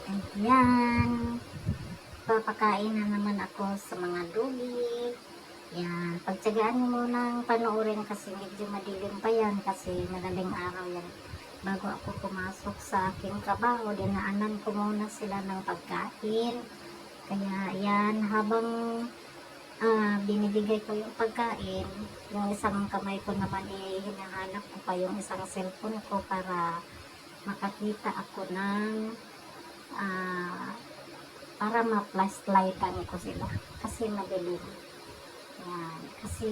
Ayan. Papakain na naman ako sa mga doggy. Yan. Pagtsagaan nyo munang panoorin kasi medyo madilim pa yan kasi madaling araw yan. Bago ako pumasok sa aking trabaho, dinaanan ko muna sila ng pagkain. Kaya yan, habang binibigay ko yung pagkain, yung isang kamay ko naman hinahanap ko pa yung isang cellphone ko para makakita ako ng ah, para ma-flashlightan ko sila kasi madilim. Yan. Kasi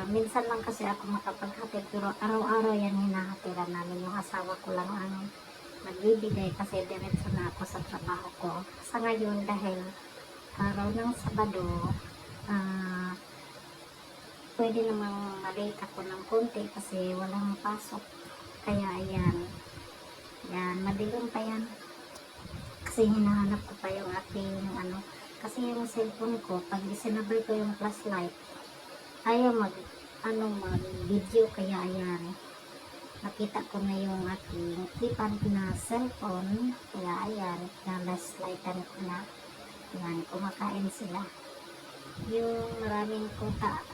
minsan lang kasi ako makapaghatid pero araw-araw yan hinahatiran namin. Yung asawa ko lang ang nagbibigay kasi diretso na ako sa trabaho ko. Sa ngayon dahil araw ng Sabado, pwede namang malate ako ng konti kasi walang pasok. Kaya ayan, yan, madilim pa yan. Kasi hinahanap ko pa yung aking kasi yung cellphone ko, pag isinabay ko yung flashlight, ayaw mag video, kaya ayan, nakita ko na yung aking keypad na cellphone, kaya ayan, na-flashlightan ko na. Yan, kumakain sila. Yung maraming kuta,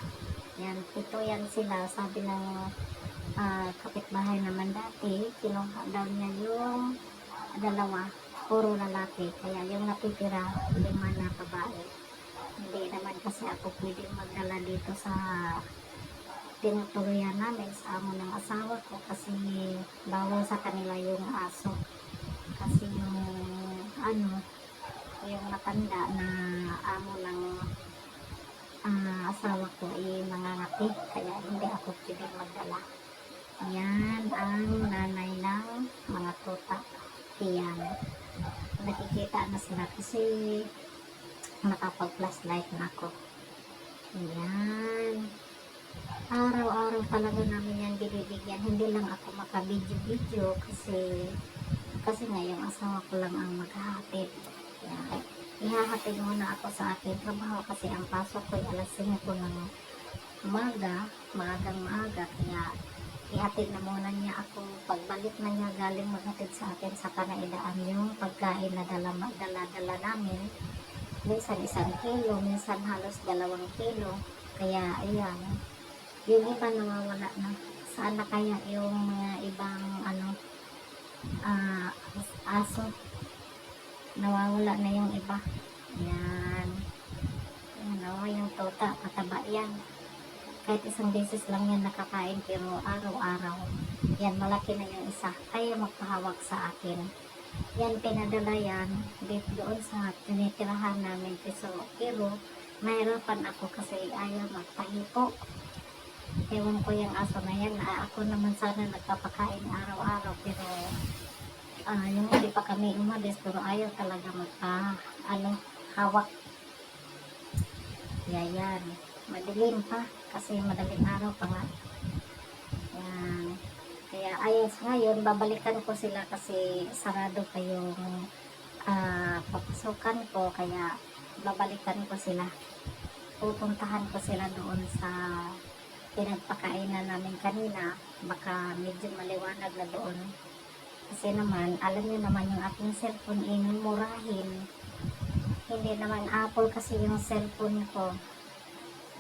yan, 7 yan sila, sabi ng kapitbahay naman dati, kinuha daw niya yung 2, puro lalaki, kaya yung natitira 5 na babae. Hindi naman kasi ako pwede magdala dito sa tinutuloyan namin sa amo ng asawa ko kasi bawal sa kanila yung aso, kasi yung matanda na amo ng asawa ko mangangati, kaya hindi ako pwede magdala. Yan ang nanay ng mga tuta. Yan, nakikita na sila kasi nakapag-flashlight na ako. Yan, araw-araw talaga namin yan binibigyan. Hindi lang ako makabidyo-video kasi nga yung asawa ko lang ang maghahatid. Yan, ihahatid muna ako sa aking trabaho kasi ang pasok ko ay alas 5 ng umaga, maagang maaga, kaya ihatid na muna niya ako. Pagbalik na niya galing maghatid sa akin, sa kanaidaan yung pagkain na dala namin. Minsan 1 kilo, minsan halos 2 kilo. Kaya ayan, yung iba nawawala na. Saan na kaya yung mga ibang aso? Nawawala na yung iba. Ayan. Yung tota, mataba yan. Kahit 1 beses lang yan nakakain, pero araw-araw. Yan, malaki na yung isa. Kaya magpahawak sa akin. Yan, pinadala yan doon sa tinitirahan namin. Pero mahirapan ako kasi ayaw magpahipo. Ewan ko yung aso na yan. Ako naman sana nagpapakain araw-araw. Pero yung hindi pa kami umalis, pero ayaw talaga hawak. Yan. Madilim pa kasi madaling araw pa nga. Yan. Kaya ayos ngayon, babalikan ko sila kasi sarado pa yung papasukan ko, kaya babalikan ko sila. Pupuntahan ko sila doon sa pinagpakainan namin kanina, baka medyo maliwanag na doon. Kasi naman, alam niyo naman yung aking cellphone murahin. Hindi naman Apple kasi yung cellphone ko.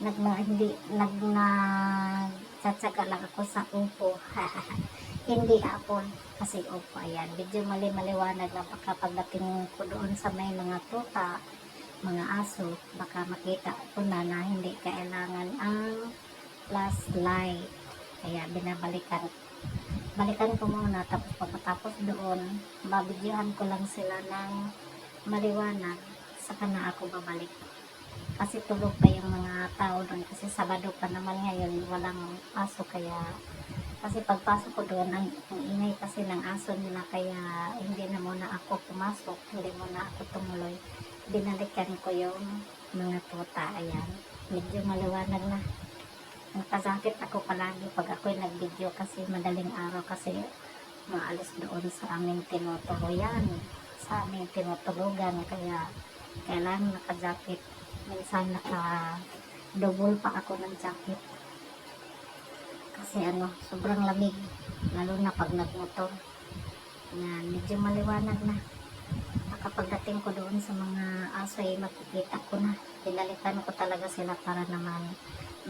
Nagtsatsaga lang ako sa Oppo. Hindi Apple kasi Oppo. Ayan, medyo maliwanag na baka pagdating ko doon sa may mga tuta, mga aso, baka makita ko na hindi kailangan ang flashlight. Kaya balikan ko muna, tapos pagkatapos doon, babidyohan ko lang sila ng maliwanag, saka na ako babalik. Kasi tulog pa yung mga tao doon kasi Sabado pa naman ngayon, walang aso, kaya kasi pagpasok ko doon ang ingay kasi ng aso nila, kaya hindi na muna ako pumasok, hindi muna ako tumuloy. Binalikan ko yung mga tuta. Ayan, medyo maliwanag na. Nagpasakit ako palagi pag ako'y nag-video kasi madaling araw kasi maalis doon sa aming tinutuluyan, sa aming tinutulugan, kaya kailangan naka-jacket. Minsan naka-double pa ako ng jacket kasi sobrang lamig, lalo na pag nagmotor. Yan, medyo maliwanag na. Kapagdating ko doon sa mga aso ay makikita ko na. Pinalitan ko talaga sila para naman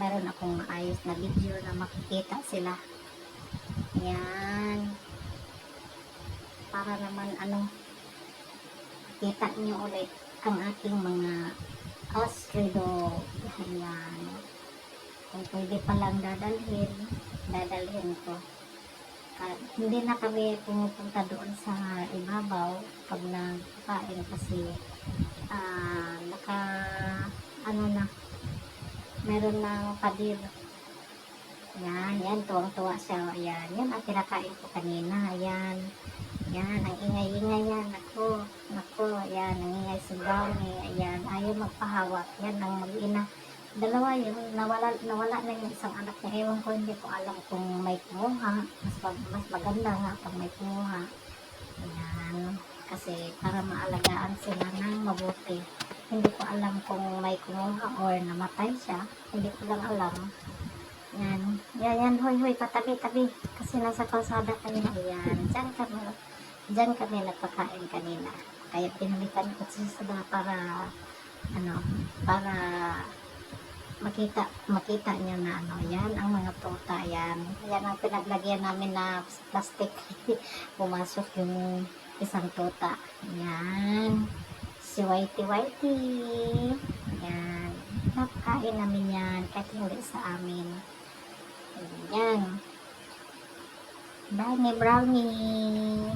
meron akong maayos na video na makikita sila. Yan. Para naman kita niyo ulit ang aking mga Australian dog. Ayan. Kung pwede palang dadalhin ko. Hindi na kami pumupunta doon sa ibabaw pag nagkain kasi meron ng padir. Yan, tuwang-tuwa siya. Yan ang kinakain ko kanina. Yan, ang ingay-ingay yan. Naku, yan, ang ingay si Brownie. Ayan, ayaw magpahawak. Yan, ang mag-ina. Dalawa yun, nawala na yung isang anak niya. Ewan ko, hindi ko alam kung may kumuha. Mas maganda nga pag may kumuha. Ayan, kasi para maalagaan sila ng mabuti. Hindi ko alam kung may kumuha or namatay siya. Hindi ko lang alam. Yan, hoy, patabi. Kasi nasa kalsada kanina. Ayan, dyan kami nagpakain kanina. Kaya pinalitan ko sila para makita niya na yan ang mga tuta. Yan ang pinaglagyan namin na plastic. Pumasok yung isang tuta. Yan, si Whitey. Yan, napakain namin yan kahit hindi sa amin. Yan, Brownie.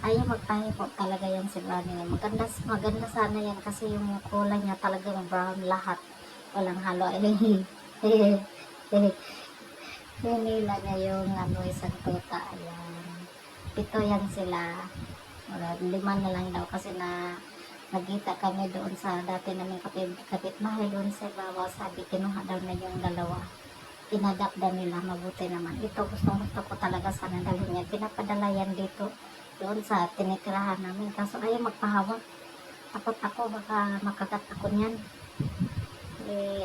Ayaw magpahipo talaga yan si Brownie. Maganda sana yan kasi yung kulay niya talagang brown lahat. Walang halo. Hinila niya yung isang tuta. Ayan. 7 yan sila. 5 na lang daw kasi nagkita kami doon sa dati namin kapitbahay doon sa ibabaw. Sabi, kinuha daw na yung 2. Inadapda nila, mabuti naman. Ito gusto ko talaga sana dalhin niya. Pinapadala yan dito doon sa tinitirahan namin. Kaso ayaw magpahawak. Takot ako, baka makagat ako niyan.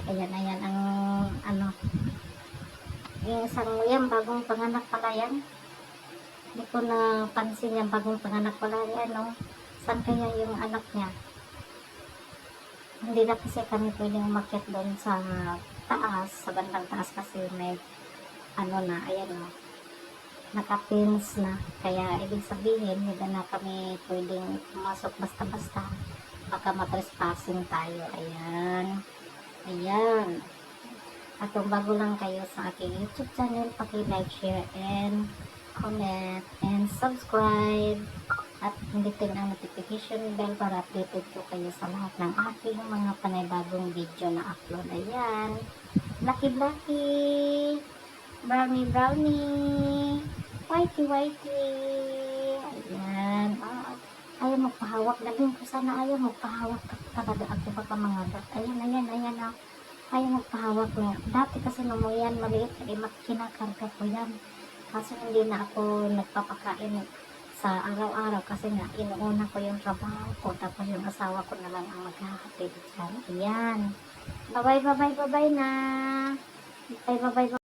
Ayan ang yung isang yan, bagong panganak pala yan. Hindi ko napansin yan, bagong panganak pala yan. Saan kaya yung anak niya? Hindi na kasi kami pwedeng umakyat doon sa taas, sa bandang taas kasi may nakapins na. Kaya ibig sabihin, hindi na kami pwedeng pumasok basta-basta. Baka matrespassing tayo. Ayan. At kung bago lang kayo sa aking YouTube channel, paki-like, share, and comment, and subscribe. At pindutin ang notification bell para updated ko kayo sa lahat ng aking mga panibagong video na upload. Ayan. Lucky. Brownie. Whitey. Ayan. Ayaw magpahawak. Laging ko sana ayaw magpahawak. Talaga ako baka mangagat. Ayan. Ayaw magpahawak na. Dati kasi nung yan maliit, kinakarga ko yan. Kaso hindi na ako nagpapakain sa araw-araw kasi nga inuuna ko yung trabaho ko, tapos yung asawa ko na lang ang maghahatid dyan. Ayan. Bye-bye na. Bye.